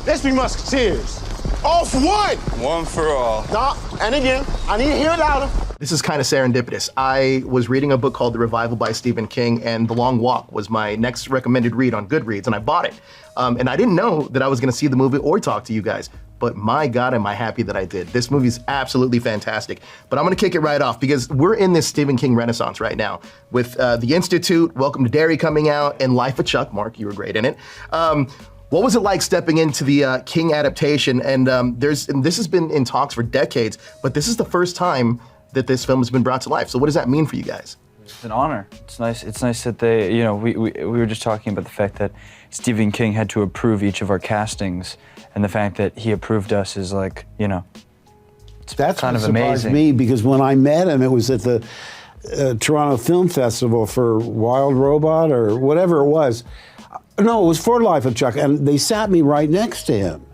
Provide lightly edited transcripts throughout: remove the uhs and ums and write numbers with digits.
Let's be musketeers. Off one! One for all. Nah, and again, I need to hear it louder. This is kind of serendipitous. I was reading a book called The Revival by Stephen King, and The Long Walk was my next recommended read on Goodreads, and I bought it. And I didn't know that I was gonna see the movie or talk to you guys, but my God, am I happy that I did. This movie's absolutely fantastic. But I'm gonna kick it right off because we're in this Stephen King renaissance right now with The Institute, Welcome to Derry coming out, and Life of Chuck. Mark, you were great in it. What was it like stepping into the King adaptation? And this has been in talks for decades, but this is the first time that this film has been brought to life. So what does that mean for you guys? It's an honor. It's nice. It's nice that they, you know, we were just talking about the fact that Stephen King had to approve each of our castings, and the fact that he approved us is like, you know, it's kind of amazing. Surprised me because when I met him, it was at the Toronto Film Festival for Wild Robot or whatever it was. No, it was for Life of Chuck, and they sat me right next to him.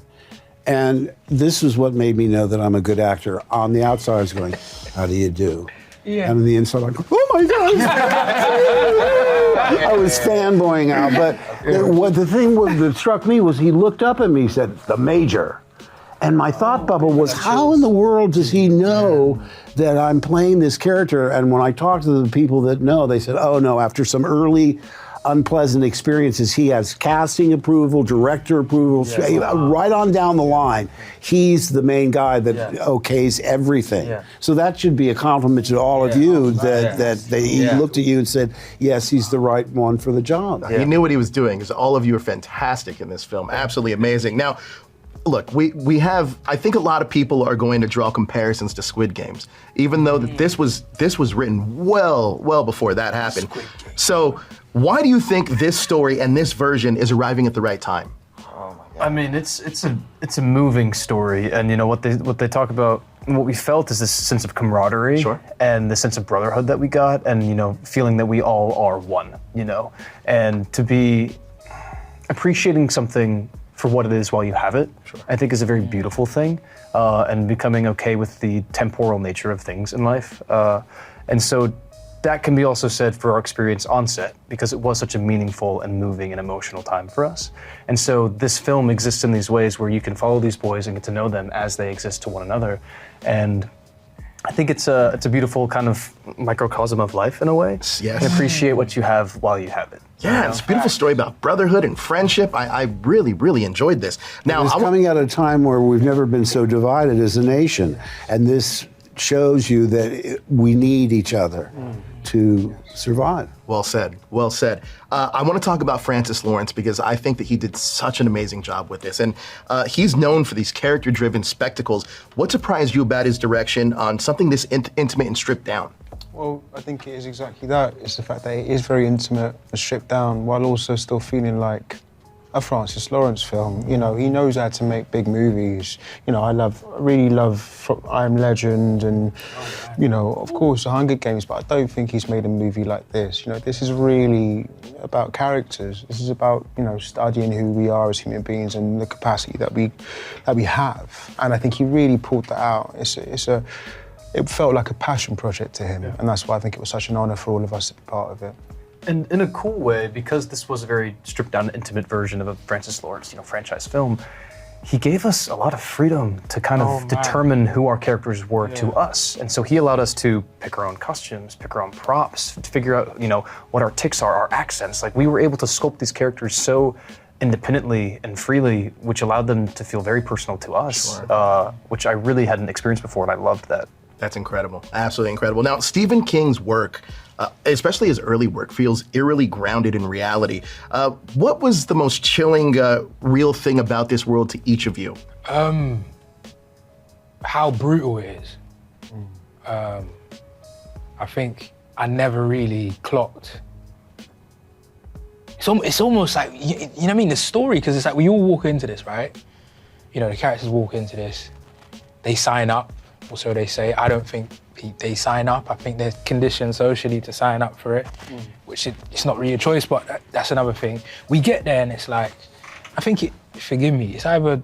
And this is what made me know that I'm a good actor. On the outside, I was going, how do you do? Yeah. And on the inside, I'm going, oh my God! I was fanboying out, but the thing that struck me was he looked up at me and said, the Major. And my thought bubble was, how in the world does he know that I'm playing this character? And when I talked to the people that know, they said, oh no, after some early unpleasant experiences, he has casting approval, director approval, right on down the line. He's the main guy that okays everything. Yeah. So that should be a compliment to all of you that he looked at you and said, yes, he's the right one for the job. He knew what he was doing, because all of you are fantastic in this film, absolutely amazing. Now, look, we have, I think a lot of people are going to draw comparisons to Squid Games, even though that this was written well before that happened. So why do you think this story and this version is arriving at the right time? Oh my God. I mean, it's a moving story, and you know what they talk about, what we felt is this sense of camaraderie and the sense of brotherhood that we got, and you know, feeling that we all are one, you know, and to be appreciating something for what it is while you have it, I think is a very beautiful thing, and becoming okay with the temporal nature of things in life. And so that can be also said for our experience on set, because it was such a meaningful and moving and emotional time for us. And so this film exists in these ways where you can follow these boys and get to know them as they exist to one another. And I think it's a beautiful kind of microcosm of life in a way. Yes. And appreciate what you have while you have it. Yeah, it's a beautiful story about brotherhood and friendship. I really enjoyed this. Now, it's coming at a time where we've never been so divided as a nation, and this shows you that we need each other to survive. Well said, well said. I want to talk about Francis Lawrence because I think that he did such an amazing job with this, and he's known for these character-driven spectacles. What surprised you about his direction on something this intimate and stripped down? Well, I think it is exactly that. It's the fact that it is very intimate and stripped down while also still feeling like a Francis Lawrence film. You know, he knows how to make big movies. You know, I really love I Am Legend and, you know, of course, The Hunger Games, but I don't think he's made a movie like this. You know, this is really about characters. This is about, you know, studying who we are as human beings and the capacity that we have. And I think he really pulled that out. It felt like a passion project to him, and that's why I think it was such an honor for all of us to be part of it. And in a cool way, because this was a very stripped down, intimate version of a Francis Lawrence, you know, franchise film, he gave us a lot of freedom to kind of determine who our characters were to us. And so he allowed us to pick our own costumes, pick our own props, to figure out, you know, what our tics are, our accents. Like, we were able to sculpt these characters so independently and freely, which allowed them to feel very personal to us, which I really hadn't experienced before, and I loved that. That's incredible, absolutely incredible. Now, Stephen King's work, especially his early work, feels eerily grounded in reality. What was the most chilling, real thing about this world to each of you? How brutal it is. I think I never really clocked. It's almost like, you know what I mean, the story, because it's like we all walk into this, right? You know, the characters walk into this, they sign up, or so they say. I don't think they sign up. I think they're conditioned socially to sign up for it, which it's not really a choice, but that's another thing. We get there and it's like, I think forgive me, it's either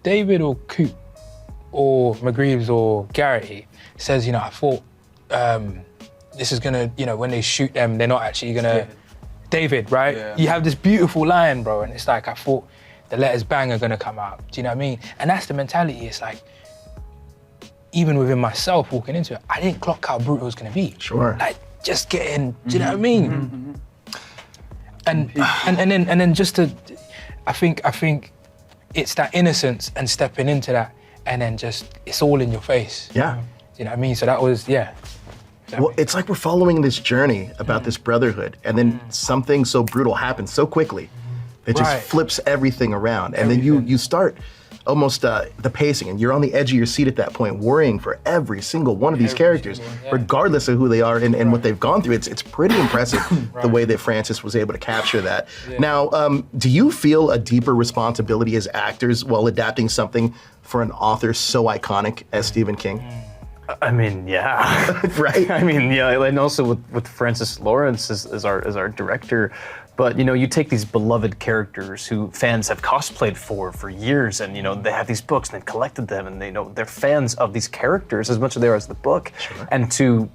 David or Coop or McGreaves or Garrett says, you know, I thought this is gonna, you know, when they shoot them, they're not actually gonna, David, right? Yeah. You have this beautiful line, bro, and it's like, I thought the letters bang are gonna come out. Do you know what I mean? And that's the mentality. It's like, even within myself walking into it, I didn't clock how brutal it was gonna be. Sure. Like, just getting, do you know what I mean? And then just to, I think it's that innocence and stepping into that, and then just, it's all in your face. Yeah. Do you know what I mean? So that was, yeah. Well, it's like we're following this journey about this brotherhood, and then something so brutal happens so quickly. It just Right. flips everything around, and then you start almost the pacing, and you're on the edge of your seat at that point, worrying for every single one of these characters, regardless of who they are and what they've gone through. It's pretty impressive the way that Francis was able to capture that. Now, do you feel a deeper responsibility as actors while adapting something for an author so iconic as Stephen King? I mean, yeah. Right? I mean, yeah, and also with Francis Lawrence as our director. But you take these beloved characters who fans have cosplayed for years, and they have these books and they've collected them, and they're fans of these characters as much as they are as the book. Sure. And to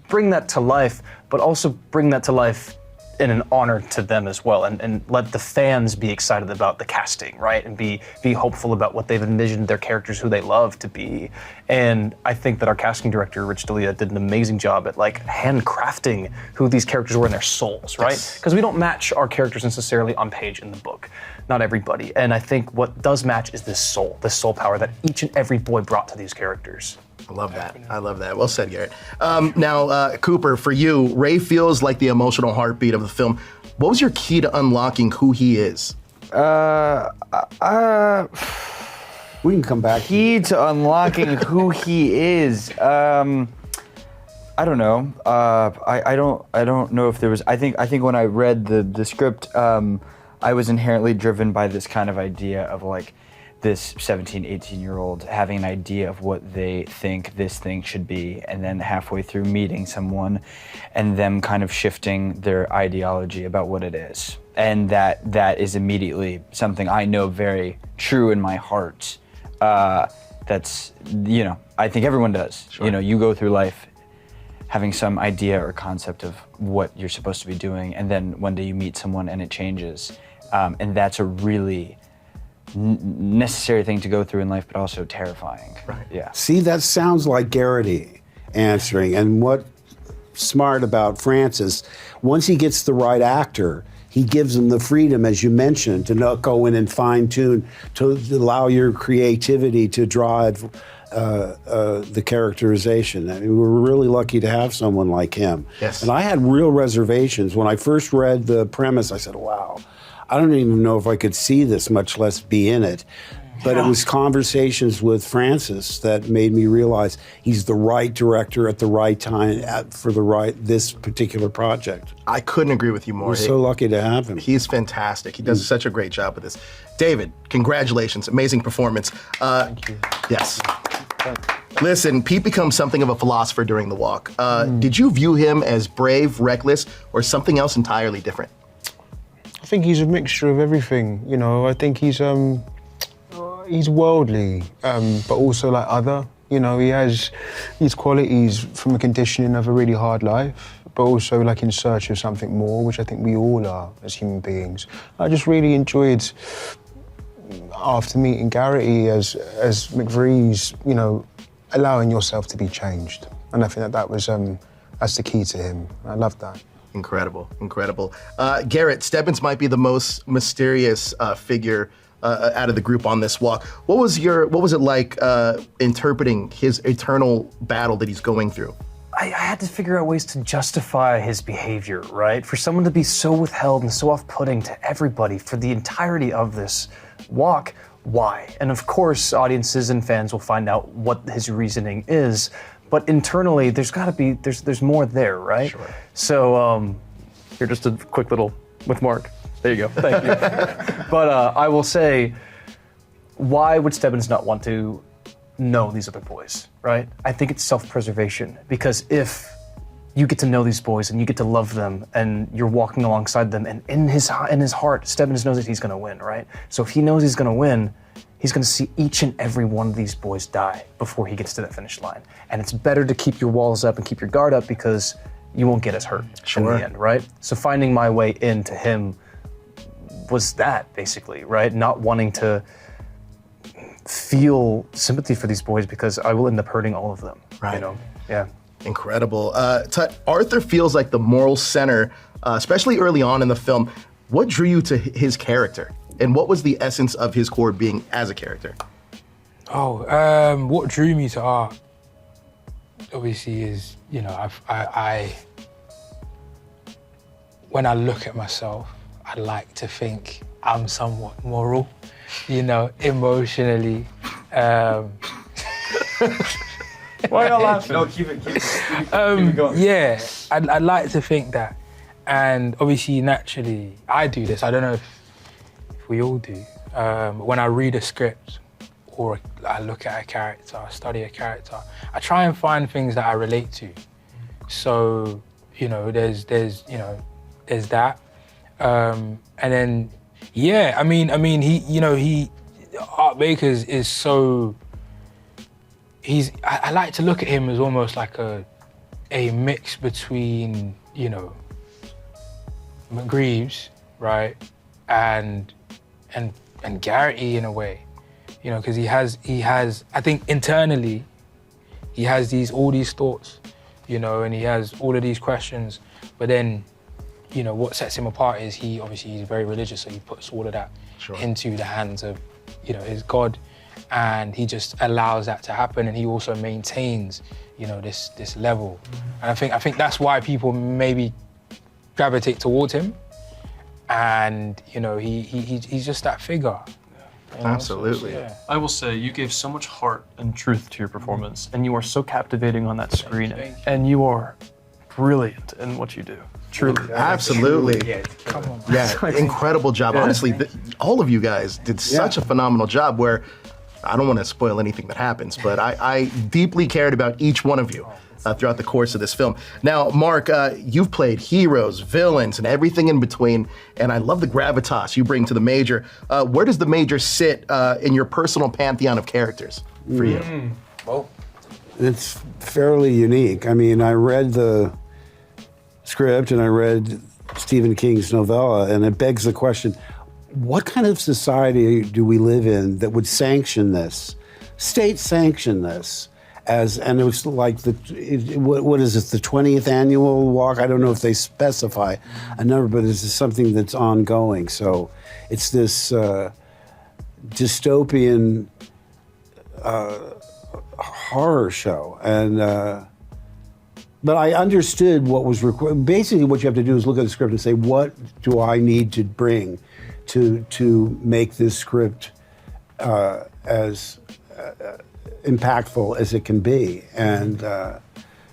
bring that to life, but also bring that to life in an honor to them as well, and let the fans be excited about the casting, right? And be hopeful about what they've envisioned their characters who they love to be. And I think that our casting director, Rich D'Elia, did an amazing job at handcrafting who these characters were in their souls, right? Because we don't match our characters necessarily on page in the book. Not everybody. And I think what does match is this soul power that each and every boy brought to these characters. I love that. I love that. Well said, Garrett. Now, Cooper, for you, Ray feels like the emotional heartbeat of the film. What was your key to unlocking who he is? We can come back. Key to unlocking who he is. I don't know. I don't know if there was. I think when I read the script, I was inherently driven by this kind of idea of this 17, 18-year-old having an idea of what they think this thing should be, and then halfway through meeting someone and them kind of shifting their ideology about what it is. And that is immediately something I know very true in my heart. That's, I think everyone does. Sure. You go through life having some idea or concept of what you're supposed to be doing, and then one day you meet someone and it changes. And that's a really necessary thing to go through in life, but also terrifying. Right. Yeah. See, that sounds like Garrett answering. And what's smart about Francis, once he gets the right actor, he gives them the freedom, as you mentioned, to not go in and fine tune, to allow your creativity to drive the characterization. I mean, we're really lucky to have someone like him. Yes. And I had real reservations. When I first read the premise, I said, wow, I don't even know if I could see this, much less be in it. But it was conversations with Francis that made me realize he's the right director at the right time for this particular project. I couldn't agree with you more. We're so lucky to have him. He's fantastic. He does such a great job with this. David, congratulations. Amazing performance. Thank you. Yes. Listen, Pete becomes something of a philosopher during the walk. Did you view him as brave, reckless, or something else entirely different? I think he's a mixture of everything. I think he's worldly, but also other. He has these qualities from a conditioning of a really hard life, but also in search of something more, which I think we all are as human beings. I just really enjoyed, after meeting Garrett as McVree's, allowing yourself to be changed. And I think that was that's the key to him. I love that. Incredible, incredible. Garrett, Stebbins might be the most mysterious figure out of the group on this walk. What was it like interpreting his eternal battle that he's going through? I had to figure out ways to justify his behavior, right? For someone to be so withheld and so off-putting to everybody for the entirety of this walk, why? And of course, audiences and fans will find out what his reasoning is, but internally, there's more there, right? Sure. So, here, just a quick little with Mark. There you go, thank you. But I will say, why would Stebbins not want to know these other boys, right? I think it's self-preservation, because if you get to know these boys and you get to love them and you're walking alongside them, and in his heart, Stebbins knows that he's gonna win, right? So if he knows he's gonna win, he's gonna see each and every one of these boys die before he gets to that finish line. And it's better to keep your walls up and keep your guard up, because you won't get as hurt in the end, right? So finding my way into him was that basically, right? Not wanting to feel sympathy for these boys because I will end up hurting all of them. Right. You know? Yeah. Incredible. Tut, Arthur feels like the moral center, especially early on in the film. What drew you to his character? And what was the essence of his core being as a character? What drew me to art, obviously, is, you know, I when I look at myself, I like to think I'm somewhat moral, you know, emotionally. Why are you laughing? No, keep it going. Yeah, I'd like to think that. And obviously, naturally, I do this. I don't know if we all do. When I read a script or I look at a character, I study a character, I try and find things that I relate to. So, you know, there's that. And then, yeah, I mean, Art Bakers is so, I like to look at him as almost like a mix between, you know, McGreaves, right, and Garrett in a way, you know, because he has, I think internally, he has all these thoughts, you know, and he has all of these questions, but then, you know, what sets him apart is he's very religious, so he puts all of that into the hands of, you know, his God, and he just allows that to happen, and he also maintains, you know, this level, and I think that's why people maybe gravitate towards him, and you know, he's just that figure. You know? Absolutely. So, yeah. I will say you gave so much heart and truth to your performance, and you are so captivating on that screen, and you are brilliant in what you do. Truly. Absolutely. Come on. Yeah, incredible job. Honestly, all of you guys did such a phenomenal job where I don't want to spoil anything that happens, but I deeply cared about each one of you throughout the course of this film. Now, Mark, you've played heroes, villains, and everything in between, and I love the gravitas you bring to the Major. Where does the Major sit in your personal pantheon of characters for you? Well, it's fairly unique. I mean, I read the script and I read Stephen King's novella, and it begs the question, what kind of society do we live in that would sanction this, state sanction this? And it was like what is it, the 20th annual walk? I don't know if they specify a number, but it's something that's ongoing. So it's this dystopian horror show. And but I understood what was required. Basically, what you have to do is look at the script and say, what do I need to bring to make this script as impactful as it can be. And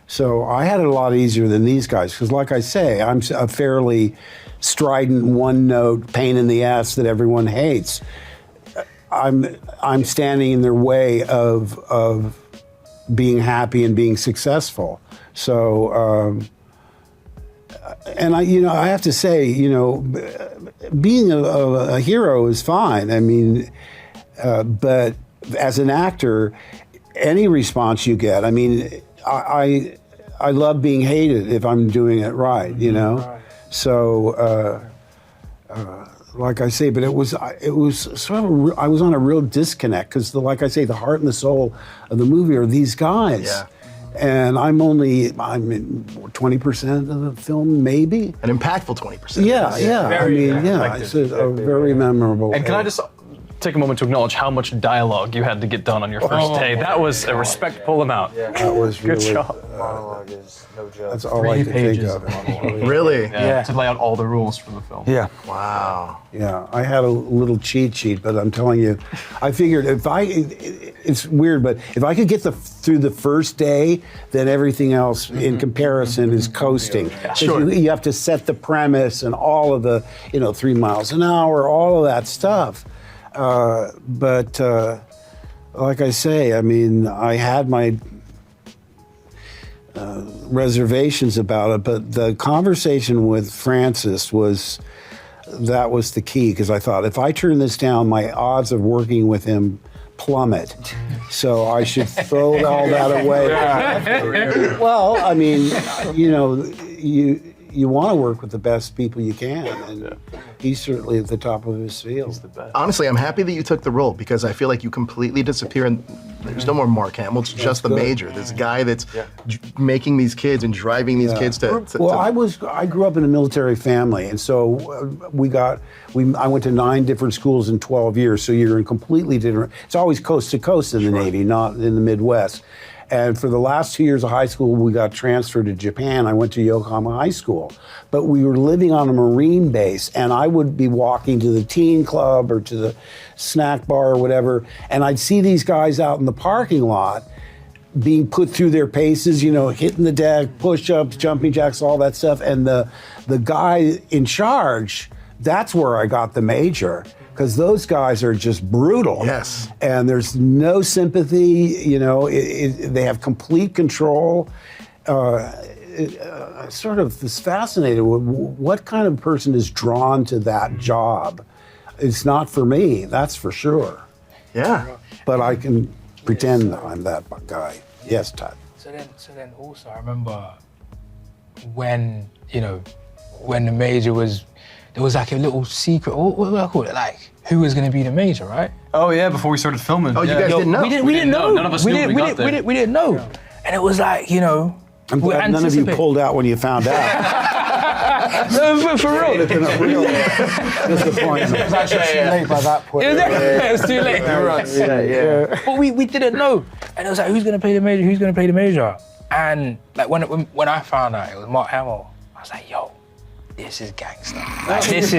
so I had it a lot easier than these guys, because like I say, I'm a fairly strident, one-note pain in the ass that everyone hates. I'm standing in their way of being happy and being successful. So, and I have to say, being a hero is fine. I mean, but as an actor, any response you get, I mean, I love being hated if I'm doing it right, you know? Right. So, like I say, but it was sort of, I was on a real disconnect, because like I say, the heart and the soul of the movie are these guys. Yeah. And I'm in 20% of the film, maybe. An impactful 20%. Yeah. It's a very memorable. And can I just take a moment to acknowledge how much dialogue you had to get done on your first day? That was a respectable amount. Yeah. That was good really, job. Monologue is no joke. That's all I could think of. Really? Yeah. To lay out all the rules for the film. Yeah. Wow. Yeah, I had a little cheat sheet, but I'm telling you, I figured it's weird, but if I could get through the first day, then everything else in comparison is coasting. Yeah. Sure. You have to set the premise and all of the, 3 miles an hour, all of that stuff. But like I say, I mean, I had my reservations about it, but the conversation with Francis was the key, because I thought, if I turn this down, my odds of working with him plummet. So I should throw all that away. Well, I mean, you want to work with the best people you can, and he's certainly at the top of his field. He's the best. Honestly, I'm happy that you took the role because I feel like you completely disappear and there's no more Mark Hamill. It's just the good. Major, this guy that's making these kids and driving these kids to. Well, I grew up in a military family, and so I went to 9 different schools in 12 years. So you're in completely different. It's always coast to coast in the Navy, not in the Midwest. And for the last 2 years of high school, we got transferred to Japan. I went to Yokohama High School. But we were living on a Marine base, and I would be walking to the teen club or to the snack bar or whatever, and I'd see these guys out in the parking lot being put through their paces, hitting the deck, push-ups, jumping jacks, all that stuff. And the guy in charge, that's where I got the Major. Because those guys are just brutal. Yes. And there's no sympathy, they have complete control. Sort of is fascinated with what kind of person is drawn to that job. It's not for me, that's for sure. Yeah. But I can pretend I'm that guy. Yes, Tut. So then also I remember when the Major was, there was like a little secret, what do I call it? Like, who was going to be the Major, right? Oh yeah, before we started filming. Oh, you guys didn't know? We didn't know. None of us knew when we got there. We didn't know. And it was like, I'm glad none of you pulled out when you found out. No, for real. It's been a real disappointment. It was actually too late by that point. It was too late. But we didn't know. And it was like, who's going to play the Major? Who's going to play the Major? And like when I found out it was Mark Hamill, I was like, yo, this is gangster. Like, this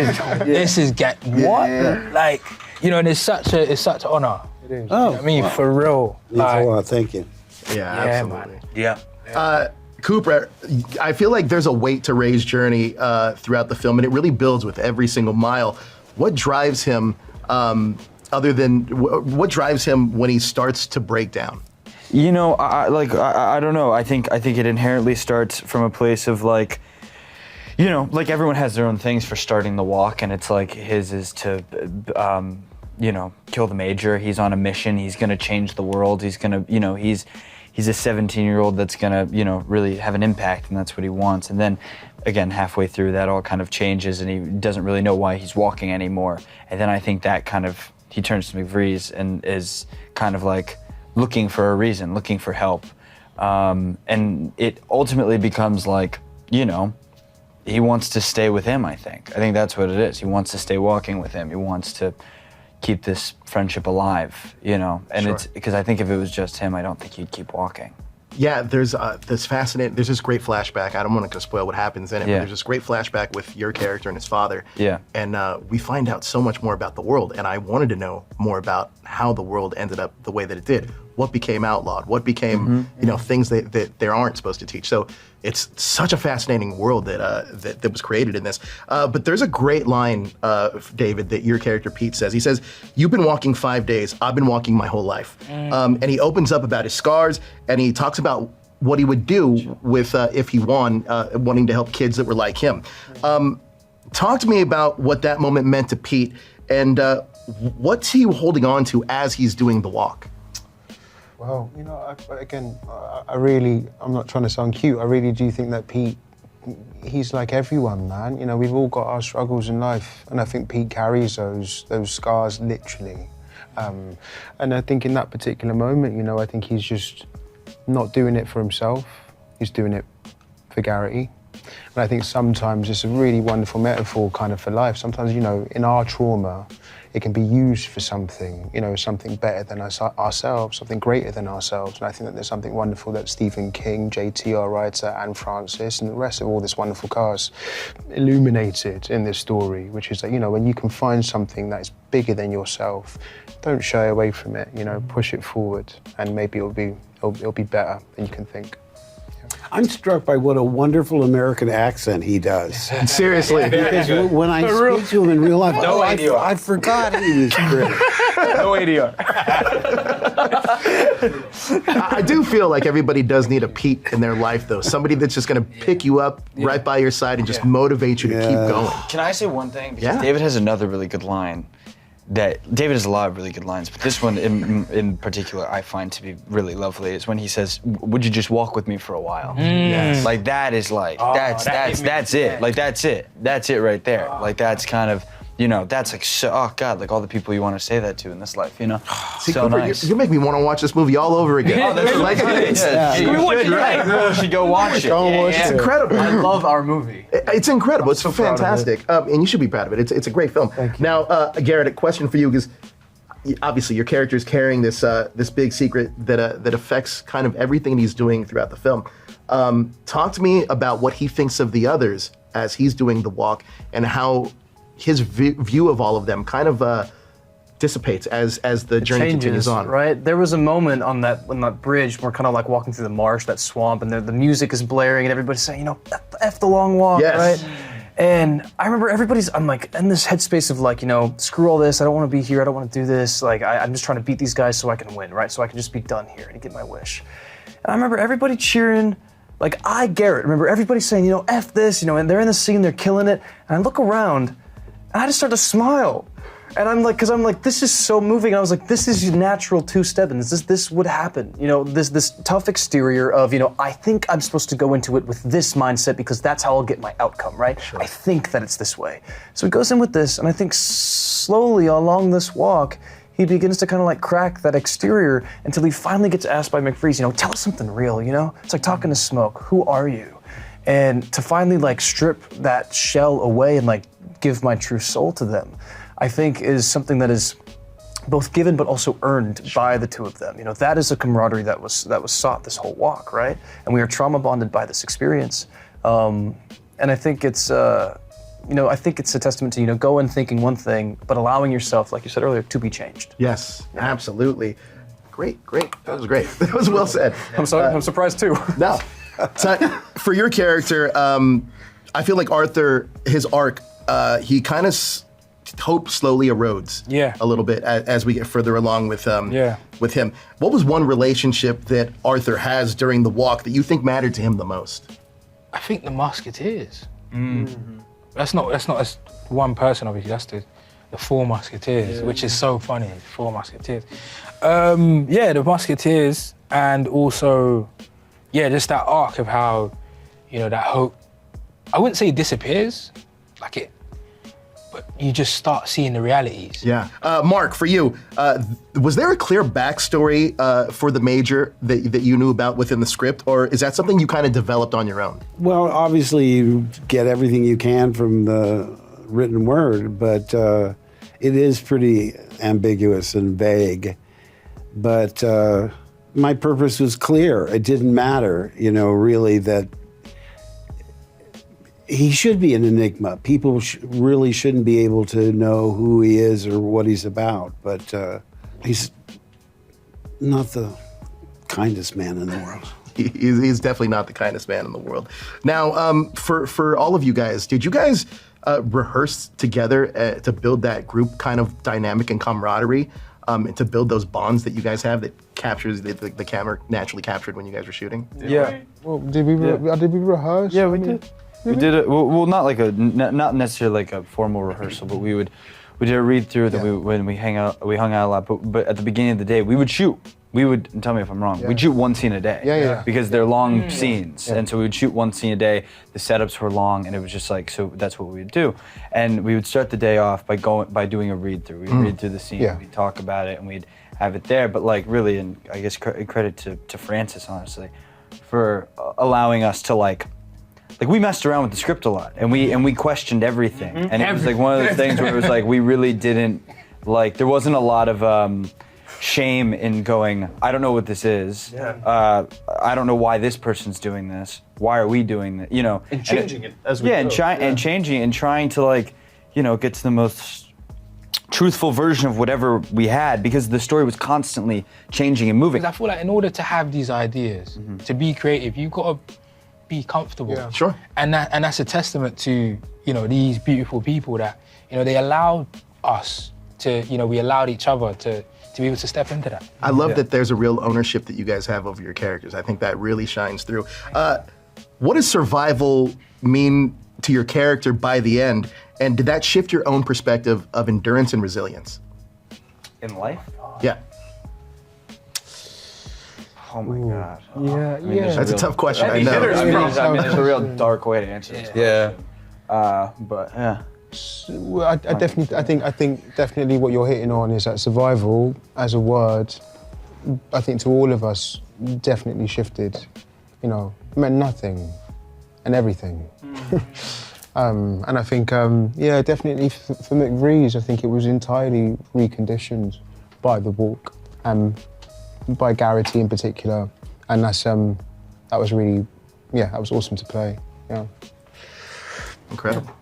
is what? Like, and it's such an honor. It is. Oh, You know what I mean, for real. Like, thank you. Yeah, absolutely. man. Yeah. Cooper, I feel like there's a weight to Ray's journey throughout the film, and it really builds with every single mile. What drives him, what drives him when he starts to break down? I don't know. I think it inherently starts from a place of like everyone has their own things for starting the walk, and it's like his is to, kill the Major. He's on a mission. He's gonna change the world. He's gonna, he's a 17-year-old that's gonna, really have an impact, and that's what he wants. And then, again, halfway through, that all kind of changes, and he doesn't really know why he's walking anymore. And then I think that he turns to McVries and is kind of like looking for a reason, looking for help. And it ultimately becomes like, he wants to stay with him, I think. I think that's what it is. He wants to stay walking with him. He wants to keep this friendship alive, And it's because I think if it was just him, I don't think he'd keep walking. Yeah, there's this great flashback. I don't want to spoil what happens in it, but there's this great flashback with your character and his father. Yeah. And we find out so much more about the world, and I wanted to know more about how the world ended up the way that it did. What became outlawed? What became, things that they aren't supposed to teach? So it's such a fascinating world that was created in this. But there's a great line, David, that your character Pete says. He says, "You've been walking 5 days. I've been walking my whole life." And he opens up about his scars, and he talks about what he would do with if he won, wanting to help kids that were like him. Talk to me about what that moment meant to Pete, and what's he holding on to as he's doing the walk? Well, I'm not trying to sound cute. I really do think that Pete, he's like everyone, man. We've all got our struggles in life, and I think Pete carries those scars literally. And I think in that particular moment, I think he's just not doing it for himself. He's doing it for Garrett. And I think sometimes it's a really wonderful metaphor kind of for life. Sometimes, in our trauma, it can be used for something, something better than ourselves, something greater than ourselves. And I think that there's something wonderful that Stephen King, JT, our writer, and Francis, and the rest of all this wonderful cast illuminated in this story, which is that, when you can find something that is bigger than yourself, don't shy away from it, push it forward, and maybe it'll be better than you can think. I'm struck by what a wonderful American accent he does. Seriously. Because when I speak to him in real life, I forgot he was British. No ADR. I do feel like everybody does need a Pete in their life, though. Somebody that's just going to pick you up right by your side and just motivate you to keep going. Can I say one thing? Because David has another really good line. that David has a lot of really good lines, but this one in particular I find to be really lovely is when he says, "Would you just walk with me for a while?" Yes. Like that is like that's it. Like that's it right there. Like that's kind of, you know, that's like so, oh God, like all the people you want to say that to in this life, you know. See, so Cooper, nice. you make me want to watch this movie all over again. Oh, that's like, You should go watch it. It's incredible. I love our movie. It's incredible. It's so proud of fantastic, and you should be proud of it. It's a great film. Thank you. Now, Garrett, a question for you, because obviously your character is carrying this this big secret that affects kind of everything he's doing throughout the film. Talk to me about what he thinks of the others as he's doing the walk, and how his view of all of them kind of dissipates as the journey continues on. Right? There was a moment on that bridge, we're kind of like walking through the marsh, that swamp, and the music is blaring, and everybody's saying, you know, F the long walk, Yes. right? And I remember I'm like in this headspace of like, you know, screw all this, I don't want to be here, I don't want to do this, like I'm just trying to beat these guys so I can win, right? So I can just be done here and get my wish. And I remember everybody cheering, like Garrett, remember everybody saying, you know, F this, you know, and they're in the scene, they're killing it, and I look around, and I just start to smile. And I'm like, this is so moving. And I was like, this is natural to Stebbins. This would happen. You know, this tough exterior of, you know, I think I'm supposed to go into it with this mindset because that's how I'll get my outcome, right? Sure. I think that it's this way. So he goes in with this, and I think slowly along this walk, he begins to kind of like crack that exterior until he finally gets asked by McFreeze, you know, tell us something real, you know? It's like talking to smoke. Who are you? And to finally like strip that shell away and like give my true soul to them, I think is something that is both given but also earned by the two of them. You know, that is a camaraderie that was sought this whole walk, right? And we are trauma bonded by this experience. And I think it's, you know, I think it's a testament to, you know, go in thinking one thing, but allowing yourself, like you said earlier, to be changed. Yes, absolutely. Great. That was great. That was well said. I'm surprised too. No. So, for your character, I feel like Arthur, his arc, he kind of hope slowly erodes a little bit as we get further along with with him. What was one relationship that Arthur has during the walk that you think mattered to him the most? I think the Musketeers. Mm-hmm. That's not as one person, obviously. That's the Four Musketeers, which is so funny. Four Musketeers. The Musketeers, and also, just that arc of how, you know, that hope. I wouldn't say it disappears, but you just start seeing the realities. Yeah. Mark, for you, was there a clear backstory for the Major that you knew about within the script, or is that something you kind of developed on your own? Well, obviously you get everything you can from the written word, but it is pretty ambiguous and vague. But my purpose was clear. It didn't matter, you know, really, that he should be an enigma. People really shouldn't be able to know who he is or what he's about. But he's not the kindest man in the world. He's definitely not the kindest man in the world. Now, for all of you guys, did you guys rehearse together to build that group kind of dynamic and camaraderie, and to build those bonds that you guys have that captures the camera naturally captured when you guys were shooting? Yeah. Well, did we rehearse? Yeah, we did. We did it. Well, not necessarily like a formal rehearsal, but we did a read through that we hung out a lot. But at the beginning of the day, we would shoot. We would, and tell me if I'm wrong, we'd shoot one scene a day. Yeah. Because they're long scenes, and so we would shoot one scene a day. The setups were long, and it was just like, so that's what we would do. And we would start the day off by doing a read through. We'd read through the scene, we'd talk about it, and we'd have it there. But like really, and I guess credit to Francis, honestly, for allowing us to like we messed around with the script a lot, and we questioned everything, and it was like one of those things where it was like we really didn't there wasn't a lot of shame in going, I don't know what this is. I don't know why this person's doing this. Why are we doing that? You know, and changing it as we go. And changing and trying to get to the most truthful version of whatever we had, because the story was constantly changing and moving. Because I feel like in order to have these ideas, to be creative, you've got to be comfortable. Yeah. Sure. And that's a testament to, you know, these beautiful people that, you know, they allowed us to, you know, we allowed each other to be able to step into that. I love that there's a real ownership that you guys have over your characters. I think that really shines through. What does survival mean to your character by the end? And did that shift your own perspective of endurance and resilience? In life? Yeah. Oh my God. Yeah, yeah. That's a tough question, I Heavy know. hitters, I mean, it's a real dark way to answer this. Yeah. But yeah. Well, I think definitely what you're hitting on is that survival as a word, I think to all of us, definitely shifted. You know, meant nothing and everything. And I think, yeah, definitely for McVrees, I think it was entirely reconditioned by the walk, by Garrity in particular, and that was really, yeah, that was awesome to play. Yeah. Incredible.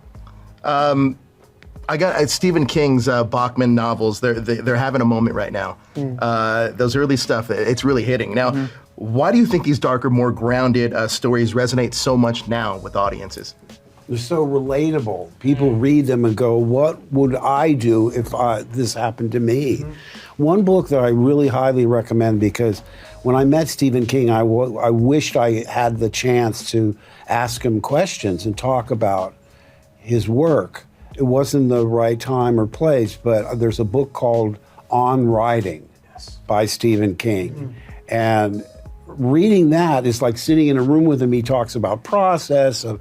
I got Stephen King's Bachman novels. They're having a moment right now. Those early stuff, it's really hitting. Now, why do you think these darker, more grounded stories resonate so much now with audiences? They're so relatable. People read them and go, what would I do if this happened to me? One book that I really highly recommend, because when I met Stephen King, I wished I had the chance to ask him questions and talk about his work. It wasn't the right time or place, but there's a book called On Writing by Stephen King. And reading that is like sitting in a room with him. He talks about process, of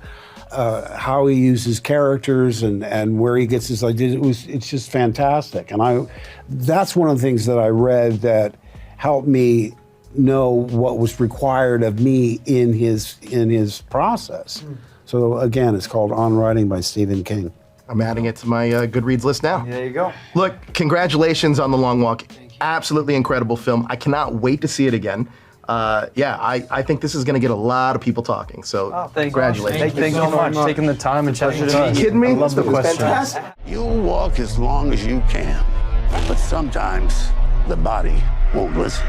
how he uses characters and where he gets his ideas. It's just fantastic. And that's one of the things that I read that helped me know what was required of me in his process. So again, it's called On Writing by Stephen King. I'm adding it to my Goodreads list now. There you go. Look, congratulations on The Long Walk. Absolutely incredible film. I cannot wait to see it again. Yeah, I think this is going to get a lot of people talking. So congratulations. Thank you so much for taking the time and chatting with us. Are you kidding me? I love the This was questions. fantastic. You'll walk as long as you can, but sometimes the body won't listen.